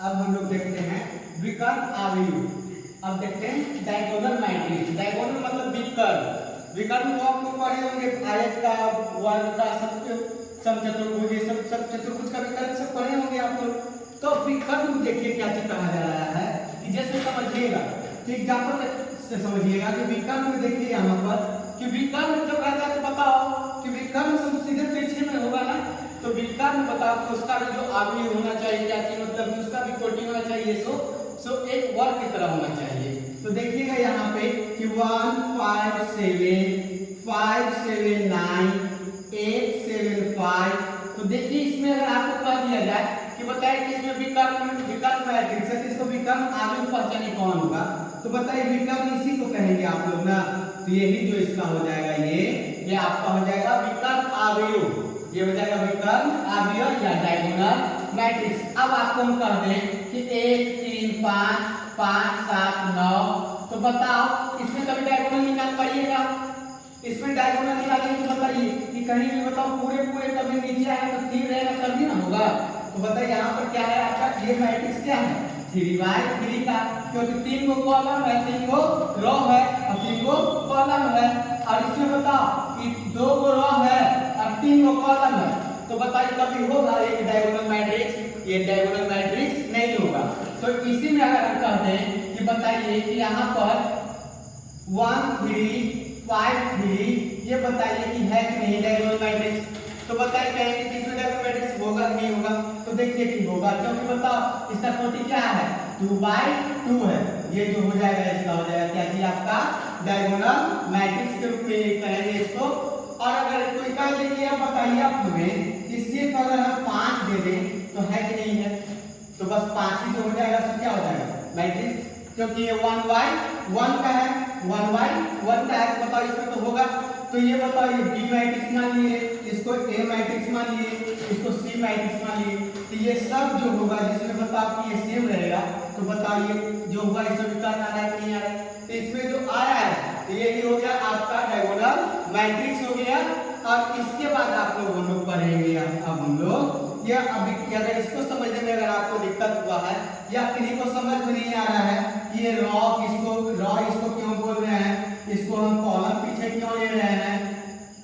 अब हम लोग देखते हैं विकर्ण अवयव। अब देखते हैं डायगोनल मैट्रिक्स। डायगोनल मतलब विकर्ण। विकर्ण को आप लोग पढ़े होंगे, आयत का, वर्ग का, समचतुर्भुज, ये सब चतुर्भुज का विकर्ण सब पढ़े होंगे आप लोग। तो विकर्ण देखिए क्या चीज कहा जा रहा है कि जैसे समझिएगा कि एग्जाम्पल से समझिएगा कि विकर्ण में देखिए यहाँ पर कि विकर्ण जो कहता है तो बताओ कि विकर्ण सब सीधे पीछे में होगा ना, तो विकर्ण बताओ कि उसका भी जो अवयव होना चाहिए क्या चीज, मतलब कि उसका भी कोटि होना चाहिए, सो एक वर्ग की तरह होना चाहिए। तो देखिएगा यहाँ पे कि 1 5 7 5 7 9 8 7 5। तो देखिए इसमें अगर आपको कह दिया जाए कि बताइए कि इसमें विकर्ण मैट्रिक्स है, इसको विकर्ण अवयव पहचाने कौन होगा, तो बताइए विकर्ण इसी को कहेंगे आप लोग ना। तो यही जो इसका हो जाएगा ये आपका हो जाएगा विकर्ण अवयव, ये हो जाएगा विकर्ण अवयव या डायगोनल मैट्रिक्स। अब आपको हम कह दें कि 1 3 5 5 7 9, तो बताओ इसमें कभी डायगोनल निकाल पाइएगा? इसमें डायगोनल निकालेंगे तो बताइए कि कहीं भी बताओ पूरे कभी नीचे आएगा तो 3 रहेगा तभी ना होगा। तो बताइए यहाँ पर क्या है आपका, ये मैट्रिक्स क्या है 3/3 का, क्योंकि 3 गो कॉलम है, 3 गो रो है और 3 गो कॉलम है। और इसमें बताओ कि 2 गो रो है और 3 गो कॉलम है, तो बताइए कभी होगा एक डायगोनल मैट्रिक्स? ये डायगोनल मैट्रिक्स नहीं होगा। तो इसी में अगर हम कहते हैं कि बताइए कि यहाँ पर 1 3 5 3, ये बताइए कि है कि नहीं डायगोनल मैट्रिक्स? तो बताइए कहेंगे कि इसमें डायगोनल मैट्रिक्स होगा कि नहीं होगा? तो देखिए कि होगा, क्योंकि बताओ इसका कोटि क्या है 2/2 है। ये जो हो जाएगा इसका हो जाएगा क्या जी आपका डायगोनल मैट्रिक्स के रूप में कहेंगे इसको। और अगर कोई कह दे कि अब बताइए आप हमें इससे अगर हम 5 दे दें तो है कि नहीं है, तो बस 5 ही जो हो जाएगा तो क्या हो जाएगा मैट्रिक्स, क्योंकि ये 1/1 का है, 1/1 का है, तो बताओ इसमें तो होगा। तो ये बताओ ये बी मैट्रिक्स मान लिए, इसको ए मैट्रिक्स मान लिए, इसको सी मैट्रिक्स मान लिए, तो ये सब जो होगा जिसमें बताओ कि ये सेम रहेगा, तो बताओ ये जो होगा इसमें विकर्ण आ रहा है कि नहीं आ रहा है? तो इसमें जो आ रहा है तो यही हो गया आपका डायगोनल मैट्रिक्स हो गया। और इसके बाद आप लोग हम लोग पढ़ेंगे अब हम लोग या अभी अगर इसको समझने में अगर आपको दिक्कत हुआ है या किसी को समझ में नहीं आ रहा है कि ये रॉ इसको क्यों बोल रहे हैं, इसको हम कॉलम पीछे क्यों ले रहे हैं,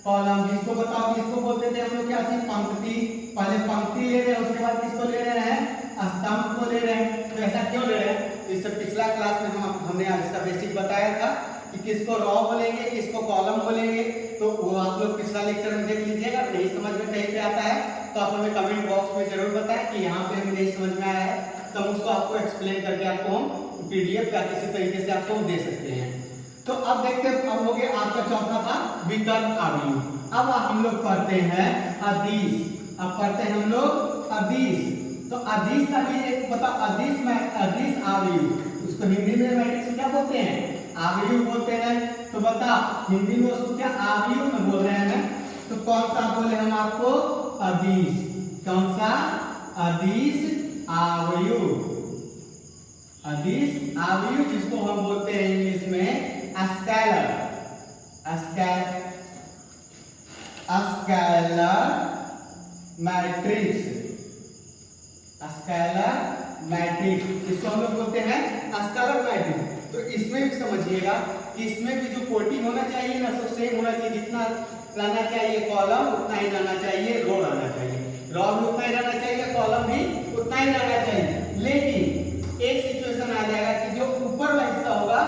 कॉलम जिसको बताओ किसको बोलते थे हम लोग क्या चीज, पंक्ति, पहले पंक्ति ले रहे हैं उसके बाद किसको ले रहे हैं, स्तंभ को ले रहे हैं। तो ऐसा क्यों ले रहे हैं? इससे पिछला क्लास में हमने आज इसका बेसिक बताया था कि किसको रॉ बोलेंगे किसको कॉलम बोलेंगे, तो वो आप लोग पिछला लेक्चर में देख लीजिएगा। नहीं समझ में कहीं पे आता है तो आप हमें कमेंट बॉक्स में जरूर बताएं कि यहाँ पे हमें नहीं समझ में आया है, तो हम उसको आपको एक्सप्लेन करके आपको हम पीडीएफ या किसी तरीके से आपको दे सकते हैं। तो अब देखते हैं, अब हो गया आपका चौथा था विकर्ण अवयव। अब हम लोग पढ़ते हैं अदिश। अब पढ़ते हैं हम लोग अदिश। तो अदिश का भी एक बता, अदिश में अदिश अवयव, उसको हिंदी में मैट्रिक्स क्या बोलते हैं, अवयव बोलते हैं। तो बता हिंदी में उसको क्या अवयव में बोल रहे हैं ना, तो कौन सा बोले हम आपको अदिश, कौन सा अदिश अवयव, अदिश अवयव जिसको हम बोलते हैं इंग्लिश में scalar, scalar matrix, scalar matrix इसको हम लोग बोलते हैं स्केलर मैट्रिक्स। तो इसमें भी समझिएगा कि इसमें भी जो कोटि होना चाहिए ना सब सेम होना चाहिए, जितना रहना चाहिए कॉलम उतना ही रहना चाहिए, रो रहना चाहिए, रो भी उतना ही रहना चाहिए, कॉलम भी उतना ही रहना चाहिए। लेकिन एक सिचुएशन आ जाएगा कि जो ऊपर वाला हिस्सा होगा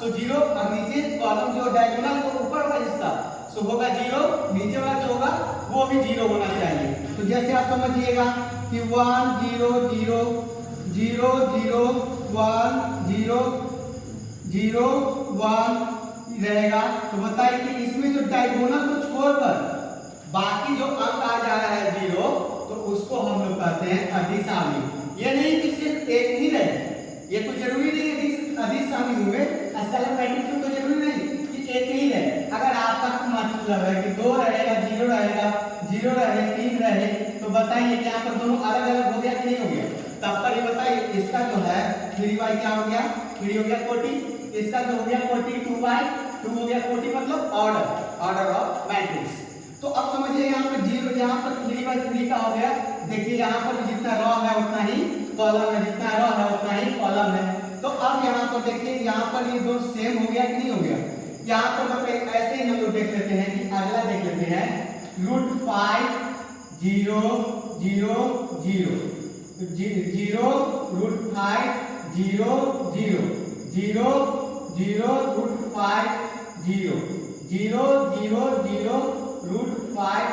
सो 0 और नीचे कॉलम जो डायगोनल को ऊपर वाला हिस्सा सो होगा 0, नीचे वाला जो होगा वो भी 0 होना चाहिए। तो जैसे आप समझिएगा कि 1 0 0 0 0 1 0 0 1 रहेगा। तो बताइए कि इसमें जो डायगोनल को छोड़कर बाकी जो अंक आ जा रहा है 0, तो उसको हम लोग कहते हैं अदिश अवयव। ये नहीं कि सिर्फ एक ही रहे, ये कोई जरूरी नहीं है अदिश अवयव में, स्केलर मैट्रिक्स में कोई जरूरी नहीं कि एक ही रहे। अगर आपका मतलब है कि 2 रहेगा 0 रहेगा 0 रहे 3 रहे, तो बताइए कि यहाँ पर दोनों अलग अलग हो गया कि नहीं हो गया? तब पर ये बताइए इसका जो है 3/, क्या हो गया 3 हो गया कोटि, इसका जो हो गया कोटि 2/2 हो गया कोटि, मतलब ऑर्डर ऑफ मैट्रिक्स। तो अब समझिए यहाँ पर 0, यहाँ पर 3/3 का हो गया। देखिए यहाँ पर जितना रॉ है उतना ही कॉलम है, जितना रॉ है उतना ही कॉलम है। तो अब यहाँ पर देखिए, यहाँ पर ये दो सेम हो गया कि नहीं हो गया। यहाँ पर मतलब ऐसे ही हम लोग देख लेते हैं कि अगला देख लेते हैं √5 0 0 0 0 √5 0 0 0 0 √5 0 0 0 0 √5।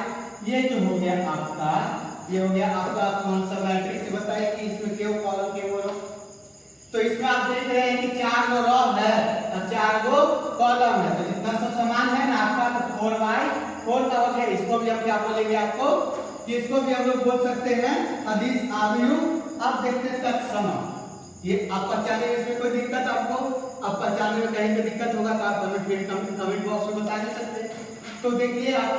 ये जो हो गया आपका, ये हो गया आपका कौन सा मैट्रिक्स बताइए कि इसमें क्यों कॉलम क्यों रो। तो इसमें आप देख रहे हैं कि 4 गो रो है और 4 गो कॉलम है। तो जितना सब समान है ना आपका, तो 4/4 का हो गया। इसको भी हम क्या बोलेंगे आपको, कि इसको भी हम लोग बोल सकते हैं अदिश आव्यूह। अब देखते हैं तत्सम। ये आप पहचाने में इसमें कोई दिक्कत आपको, अब पहचाने में कहीं पे दिक्कत होगा तो आप हमें फिर कमेंट बॉक्स में बता दे सकते हैं। तो देखिए आप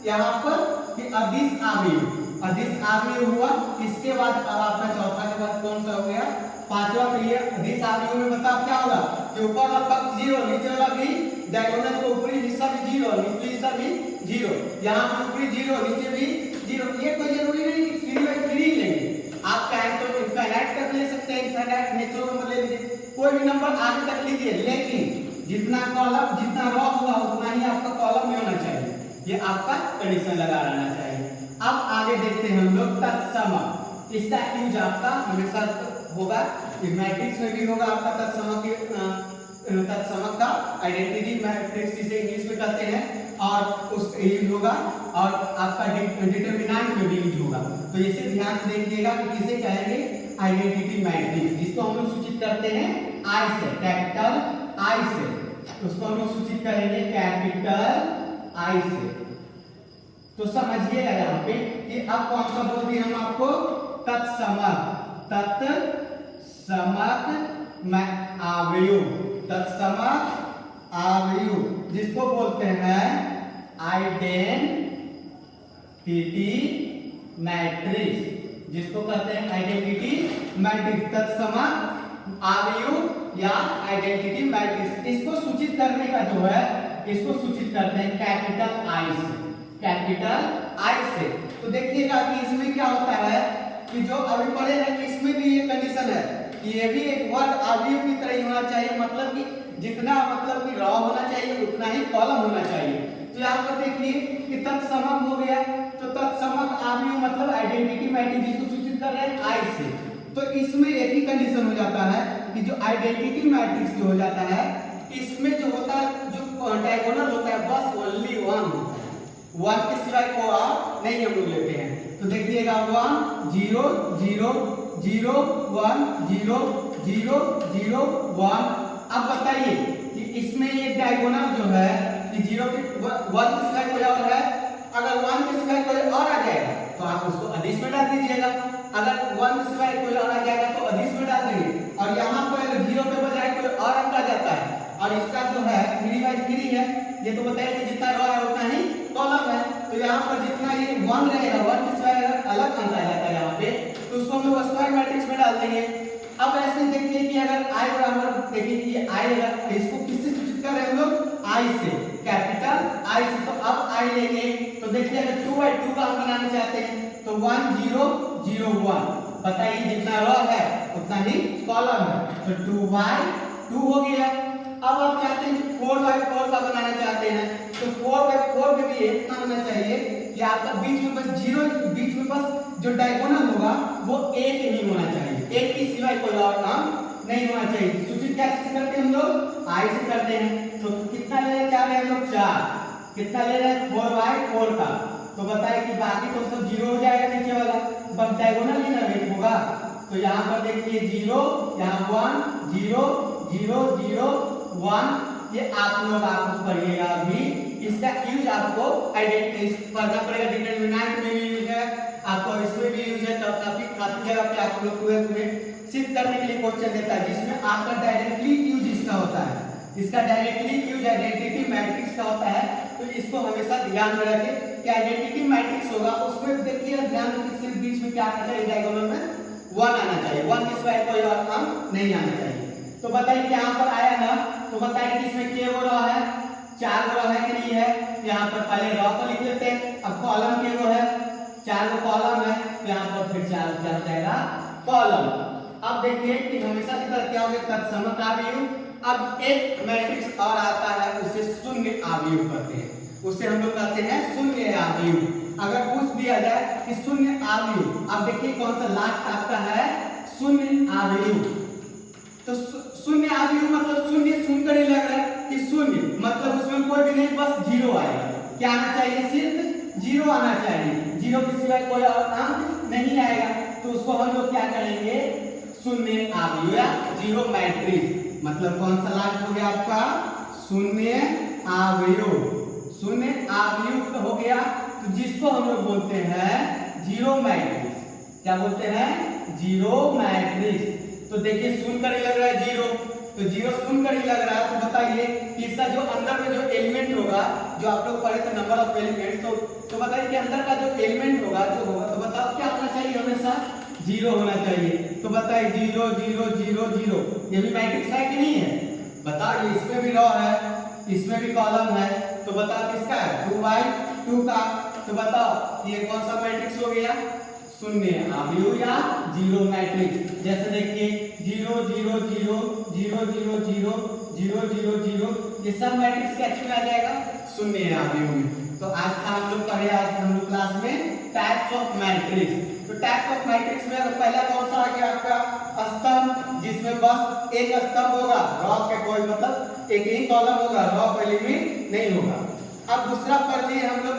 यहाँ पर कि अदिश आव्यूह, अदिश आव्यूह हुआ। इसके बाद अब आपका चौथा के बाद कौन सा हो गया, पांचवा। तो ये अदिश आव्यूह में बताओ क्या होगा कि ऊपर वाला पक्ष 0, नीचे वाला भी डायगोनल का ऊपरी हिस्सा भी 0, निचली हिस्सा भी 0। यहाँ पे ऊपरी 0, नीचे भी 0। ये कोई जरूरी नहीं कि 3/3 लेंगे, आप चाहे तो इनफाइनाइट तक ले सकते हैं। इनफाइनाइट नेचुरल नंबर ले लीजिए, कोई भी नंबर आगे तक लीजिए, लेकिन जितना कॉलम जितना रॉ होगा उतना ही आपका कॉलम में होना चाहिए। ये आपका कंडीशन लगा रहना चाहिए। अब आगे देखते हैं हम लोग तत्सम। इसका यूज आपका हमेशा होगा, मैट्रिक्स में भी होगा आपका तत्सम के तत्सम का आइडेंटिटी मैट्रिक्स जिसे इंग्लिश में कहते हैं, और उस यूज होगा, और आपका डिटरमिनेंट में भी यूज होगा। तो इसे ध्यान से देखिएगा कि किसे कहेंगे, आइडेंटिटी मैट्रिक्स, जिसको हम लोग सूचित करते हैं आई से, कैपिटल आई से। उसको हम लोग सूचित करेंगे कैपिटल आई से। तो समझिएगा यहाँ पे कि अब कौन सा बोल दिए हम आपको, तत्समक, तत्समक आव्यूह, तत्समक आव्यूह, जिसको बोलते हैं आइडेंटिटी मैट्रिक्स, जिसको कहते हैं आइडेंटिटी मैट्रिक्स, तत्समक आव्यूह या आइडेंटिटी मैट्रिक्स। इसको सूचित करने का जो है, इसको सूचित करते हैं कैपिटल आई से, कैपिटल आई से। तो देखिएगा कि इसमें क्या होता है कि जो अभी पढ़े हैं इसमें भी ये कंडीशन है कि ये भी एक वर्ग आव्यूह की तरह ही होना चाहिए, मतलब कि जितना मतलब कि रॉ होना चाहिए उतना ही कॉलम होना चाहिए। तो यहाँ पर देखिए कि तत्समक हो गया, तो तत्समक आव्यूह मतलब आइडेंटिटी मैट्रिक्स, जिसको सूचित कर रहे हैं आई से। तो इसमें एक ही कंडीशन हो जाता है कि जो आइडेंटिटी मैट्रिक्स जो हो जाता है, इसमें जो होता है, जो डायगोनल होता है, बस ओनली 1 होता है, 1 के सिवाय को आप नहीं हम लोग लेते हैं। तो देखिएगा 1 0 0 0 1 0 0 0 1। अब बताइए कि इसमें ये डायगोनल जो है कि 0 के 1 के सिवाय कोई और है, अगर 1 के सिवाय कोई और आ जाएगा तो आप उसको अदिश में डाल दीजिएगा, अगर 1 के सिवाय कोई और आ जाएगा तो अदिश में डाल देंगे। और यहाँ पर अगर 0 के बजाय कोई और अंक आ जाता है, और इसका जो है 3/3 है, ये तो बताइए कि जितना रॉ है उतना ही कॉलम है। तो यहाँ पर जितना ये 1 रहेगा, 1 के सिवाय अलग अंक आ जाता है यहाँ पे, तो उसको हम लोग स्क्वायर मैट्रिक्स में डाल देंगे। अब ऐसे देखिए कि अगर i बराबर, देखिए कि ये i है, इसको किससे सूचित कर रहे हैं हम लोग, i से, कैपिटल i से। तो अब i लेंगे, तो देखिए अगर 2/2 का हम बनाना चाहते हैं तो 1 0 0 1, बताइए जितना रॉ है उतना ही कॉलम है, तो 2/2 हो गया। अब आप चाहते हैं 4/4 का बनाना चाहते हैं, तो 4/4 में भी इतना होना चाहिए कि आपका बीच में बस 0, बीच में बस जो डायगोनल होगा वो 1 ही होना चाहिए, 1 के सिवाय कोई और नाम नहीं होना चाहिए। सूचित कैसे करते हैं हम लोग, आई से करते हैं। तो कितना ले रहे हैं हम लोग, 4, कितना ले रहे हैं 4/4 का। तो बताइए कि बाकी तो सब 0 हो जाएगा, नीचे वाला बस डायगोनल ही ना वेट होगा। तो यहाँ पर देखिए 0, यहाँ 1 0 0 0 1, ये आप लोग आपको पढ़िएगा अभी। इसका यूज आपको आइडेंटिटी पढ़ना पड़ेगा, डिटरमिनेंट में भी यूज है, आपको इसमें भी यूज है। तो काफी जगह पे आप लोग को सिद्ध करने के लिए क्वेश्चन देता है, जिसमें आपका डायरेक्टली यूज इसका होता है, इसका डायरेक्टली यूज आइडेंटिटी मैट्रिक्स का होता है। तो इसको हमेशा ध्यान में रखें कि आइडेंटिटी मैट्रिक्स होगा, उसमें देखिए ध्यान रखिए सिर्फ बीच में क्या आना चाहिए, डायगोनल में 1 आना चाहिए, 1 के सिवाय कोई और अंक नहीं आना चाहिए। तो बताइए कि यहाँ पर आया ना, तो बताइए कि इसमें क्या हो रहा है, 4 हो रहा है कि नहीं है, यहाँ पर पहले रॉ को लिख लेते हैं। अब कॉलम के वो है 4 कॉलम है, तो यहाँ पर फिर 4 क्या हो जाएगा कॉलम। अब देखिए कि हमेशा की तरह क्या हो गया तत्समक अवयव। अब एक मैट्रिक्स और आता है, उसे शून्य अवयव कहते हैं, उसे हम लोग कहते हैं शून्य अवयव। अगर पूछ दिया जाए कि शून्य अवयव, अब देखिए कौन सा लास्ट आपका है शून्य अवयव। तो शून्य अवयव मतलब शून्य सुनकर ही लग रहा है कि शून्य मतलब उसमें कोई भी नहीं, बस जीरो आएगा। क्या आना चाहिए? सिर्फ जीरो आना चाहिए, जीरो के सिवाय कोई और अंक नहीं आएगा। तो उसको हम लोग क्या कहेंगे? शून्य अवयव या जीरो मैट्रिक्स। मतलब कौन सा लास्ट हो गया आपका? शून्य अवयव। शून्य अवयव हो गया, तो जिसको हम लोग बोलते हैं जीरो मैट्रिक्स। क्या बोलते हैं? Zero matrix. तो देखिए सुनकर ही लग रहा है जीरो, तो जीरो सुनकर ही लग रहा है, तो बताइए कि इसका जो अंदर में जो एलिमेंट होगा, जो आप लोग पढ़े थे नंबर ऑफ एलिमेंट, तो बताइए कि अंदर का जो एलिमेंट होगा जो होगा, तो बताओ क्या होना चाहिए? हमेशा जीरो होना चाहिए। तो बताइए 0 0 0 0, ये भी मैट्रिक्स है कि नहीं है? बताओ, ये इसमें भी रॉ है, इसमें भी कॉलम है, तो बताओ किसका है? 2/2 का। तो बताओ ये कौन सा मैट्रिक्स हो गया? शून्य अवयव या जीरो मैट्रिक्स। जैसे देखिए 0 0 0 0 0 0 0 0 0, ये सब मैट्रिक्स कैसे में आ जाएगा? शून्य अवयव में। तो आज हम लोग पढ़े, आज हम लोग क्लास में टाइप्स ऑफ मैट्रिक्स। तो टाइप्स ऑफ मैट्रिक्स में पहला कौन सा आ गया आपका? स्तंभ, जिसमें बस एक स्तंभ होगा, रॉ के कोई मतलब एक ही कॉलम होगा, रॉ कोई एलिमेंट नहीं होगा। अब दूसरा पढ़ लिए हम लोग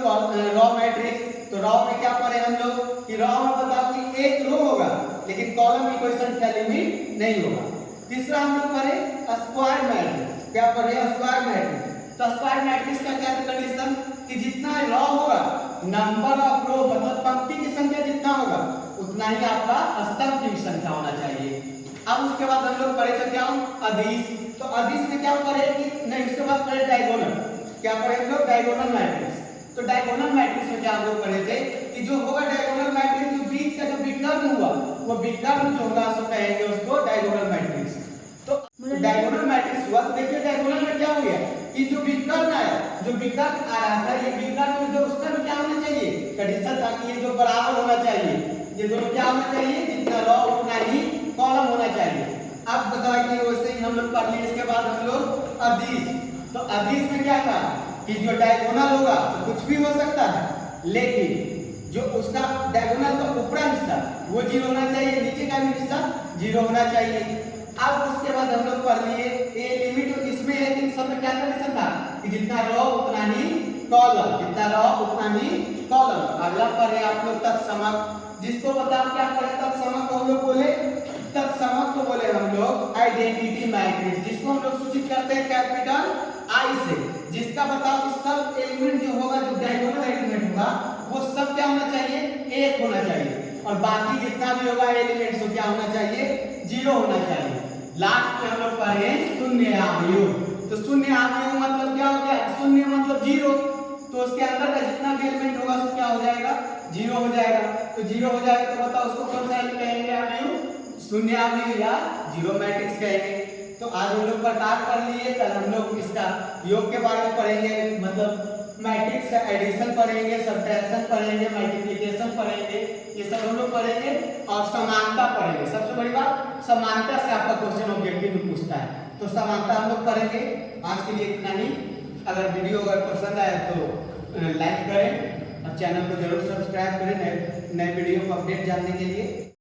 रॉ मैट्रिक्स। तो रॉ में क्या पढ़े हम लोग कि रॉ में बताओ कि एक रो होगा, लेकिन कॉलम की कोई संख्या लिमिट नहीं होगा। तीसरा हम लोग पढ़े स्क्वायर मैट्रिक्स। क्या पढ़े? Square matrix. तो स्क्वायर मैट्रिक्स का क्या कंडीशन कि जितना रॉ होगा, नंबर ऑफ रो मतलब पंक्ति की संख्या जितना होगा, उतना ही आपका स्तंभ की संख्या होना चाहिए। अब उसके बाद हम लोग पढ़े थे क्या? अदिश। तो अदिश में क्या पढ़े कि नहीं, उसके बाद पढ़े डायगोनल। क्या पढ़े हम लोग? Diagonal matrix. तो डायगोनल मैट्रिक्स में क्या हम लोग पढ़े थे कि जो होगा डायगोनल मैट्रिक्स, जो बीच का जो विकर्ण हुआ, वो विकर्ण जो होगा उसको कहेंगे उसको डायगोनल मैट्रिक्स। तो डायगोनल मैट्रिक्स हुआ, तो देखिए डायगोनल में क्या हो गया कि जो विकर्ण आया, जो विकर्ण आ रहा था, ये विकर्ण में जो उसका भी क्या होना चाहिए? कंडीशन था कि ये जो बराबर होना चाहिए, ये दोनों क्या होना चाहिए? जितना रॉ उतना ही कॉलम होना चाहिए। अब बताइए वैसे ही हम लोग पढ़ लिए। इसके बाद हम लोग अदिश। तो अदिश में क्या था कि जो डायगोनल होगा तो कुछ भी हो सकता है, लेकिन जो उसका डायगोनल का ऊपरी हिस्सा वो जीरो होना चाहिए, नीचे का भी हिस्सा जीरो होना चाहिए। अब उसके बाद हम लोग पढ़ लिए ए लिमिट। इसमें इन सब में क्या कंडीशन था कि जितना रॉ उतना ही कॉलम, जितना रॉ उतना ही कॉलम। अगला पढ़े आप लोग तत्समक, जिसको बताओ क्या पढ़े? तत्समक को हम लोग बोले, तत्समक को बोले हम लोग आइडेंटिटी मैट्रिक्स, जिसको हम लोग सूचित करते हैं कैपिटल आई से। जिसका बताओ कि सब एलिमेंट जो होगा, जो डायगोनल एलिमेंट होगा, वो सब क्या होना चाहिए? एक होना चाहिए, और बाकी जितना भी होगा एलिमेंट्स वो क्या होना चाहिए? जीरो होना चाहिए। लास्ट में हम लोग पढ़े शून्य अवयव। तो शून्य अवयव मतलब क्या हो गया? शून्य मतलब जीरो, तो उसके अंदर का जितना भी एलिमेंट होगा उसको क्या हो जाएगा? जीरो हो जाएगा। तो जीरो हो जाएगा तो बताओ उसको कौन सा कहेंगे? अवयव शून्य अवयव या जीरो मैट्रिक्स कहेंगे। तो आज हम लोग प्रकार पढ़ लिए, कल हम लोग इसका योग के बारे में पढ़ेंगे, मतलब मैट्रिक्स का एडिशन पढ़ेंगे, सब्ट्रैक्शन पढ़ेंगे, मल्टीप्लिकेशन पढ़ेंगे, ये सब हम लोग पढ़ेंगे। और समानता पढ़ेंगे। सबसे बड़ी बात, समानता से आपका क्वेश्चन ऑब्जेक्टिव में पूछता है, तो समानता हम लोग पढ़ेंगे। आज के लिए इतना ही। अगर वीडियो पसंद आए तो लाइक करें और चैनल को जरूर सब्सक्राइब करें नए वीडियो को अपडेट जानने के लिए।